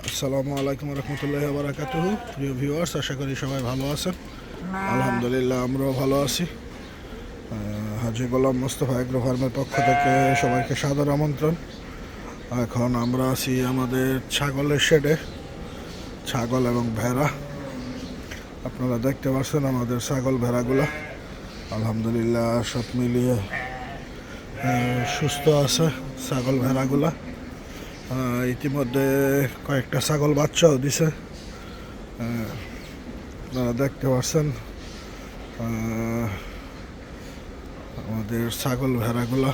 আসসালামু আলাইকুম রহমতুল্লাহি ওয়া বারাকাতুহু। প্রিয় ভিউয়ার্স, আশা করি সবাই ভালো আছেন। আলহামদুলিল্লাহ, আমরাও ভালো আছি। হাজী গোলাম মোস্তফা এগ্রো ফার্মের পক্ষ থেকে সবাইকে সাদর আমন্ত্রণ। এখন আমরা আছি আমাদের ছাগলের শেডে। ছাগল এবং ভেড়া আপনারা দেখতে পাচ্ছেন, আমাদের ছাগল ভেড়াগুলা আলহামদুলিল্লাহ সব মিলিয়ে সুস্থ আছে। ছাগল ভেড়াগুলা ইতিমধ্যে কয়েকটা ছাগল বাচ্চাও দিছে, আপনারা দেখতে পাচ্ছেন। আমাদের ছাগল ভেড়াগুলা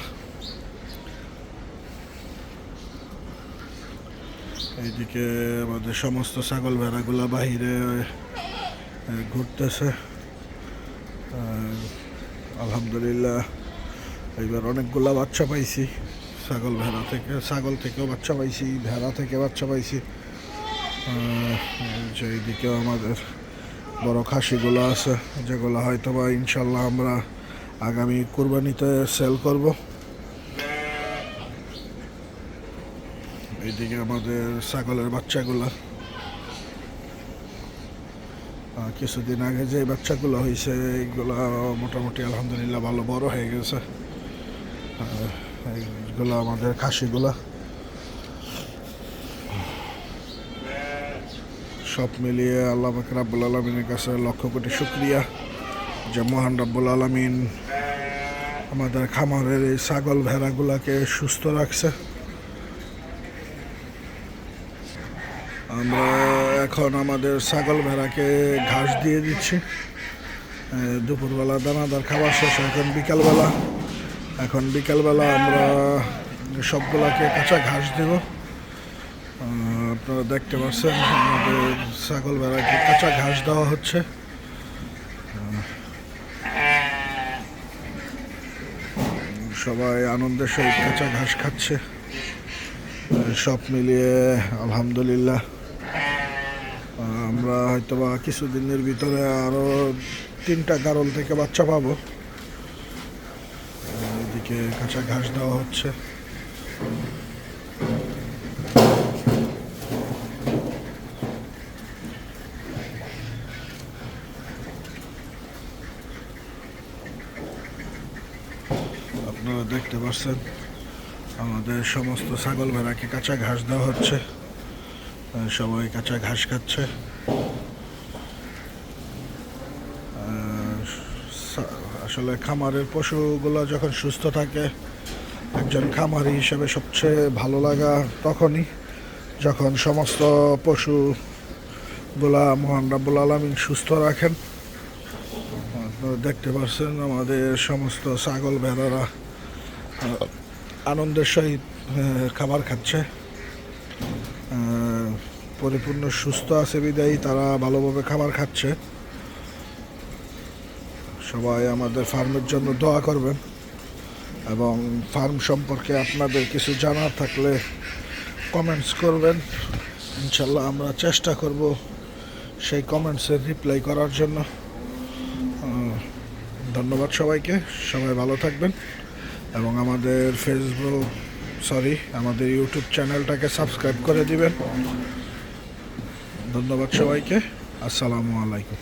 এইদিকে আমাদের সমস্ত ছাগল ভেড়াগুলা বাহিরে ঘুরতেছে। আলহামদুলিল্লাহ এইবার অনেকগুলা বাচ্চা পাইছি। ছাগল থেকেও বাচ্চা পাইছি, ভেড়া থেকে বাচ্চা পাইছি। এইদিকেও আমাদের বড় খাসিগুলো আছে, যেগুলো হয়তো বা ইনশাল্লাহ আমরা আগামী কুরবানিতে সেল করব। এইদিকে আমাদের ছাগলের বাচ্চাগুলো কিছুদিন আগে যে বাচ্চাগুলো হয়েছে, এইগুলা মোটামুটি আলহামদুলিল্লাহ ভালো বড় হয়ে গেছে। এইগুলো আমাদের খাসিগুলা সব মিলিয়ে আল্লাহ পাক রাব্বুল আলামিনের কাছে লক্ষ কোটি শুকরিয়া যে মহান রাব্বুল আলামিন আমাদের খামারের এই ছাগল ভেড়াগুলাকে সুস্থ রাখছে। আমরা এখন আমাদের ছাগল ভেড়াকে ঘাস দিয়ে দিচ্ছি। দুপুরবেলা দানাদার খাবার শেষ, এখন বিকালবেলা আমরা সবগুলাকে কাঁচা ঘাস দেব। আপনারা দেখতে পাচ্ছেন আমাদের ছাগল ভেড়াকে কাঁচা ঘাস দেওয়া হচ্ছে। সবাই আনন্দের সহিত কাঁচা ঘাস খাচ্ছে। সব মিলিয়ে আলহামদুলিল্লাহ আমরা হয়তোবা কিছুদিনের ভিতরে আরো 3টা গারল থেকে বাচ্চা পাবো। এদিকে কাঁচা ঘাস দেওয়া হচ্ছে। আপনারা দেখতে পাচ্ছেন আমাদের সমস্ত ছাগল ভেড়াকে কাঁচা ঘাস দেওয়া হচ্ছে। সবাই কাঁচা ঘাস খাচ্ছে। আসলে খামারের পশুগুলো যখন সুস্থ থাকে, একজন খামারি হিসেবে সবচেয়ে ভালো লাগা তখনই যখন সমস্ত পশুগুলা মহান রাব্বুল আলামিন সুস্থ রাখেন। আপনারা দেখতে পাচ্ছেন আমাদের সমস্ত ছাগল ভেড়ারা আনন্দের সহিত খাবার খাচ্ছে। পরিপূর্ণ সুস্থ আছে বিদায়ী তারা ভালোভাবে খাবার খাচ্ছে। সবাই আমাদের ফার্মের জন্য দোয়া করবেন, এবং ফার্ম সম্পর্কে আপনাদের কিছু জানার থাকলে কমেন্টস করবেন। ইনশাল্লাহ আমরা চেষ্টা করব সেই কমেন্টসের রিপ্লাই করার জন্য। ধন্যবাদ সবাইকে, সবাই ভালো থাকবেন, এবং আমাদের ইউটিউব চ্যানেলটাকে সাবস্ক্রাইব করে দিবেন। ধন্যবাদ সবাইকে। আসসালামু আলাইকুম।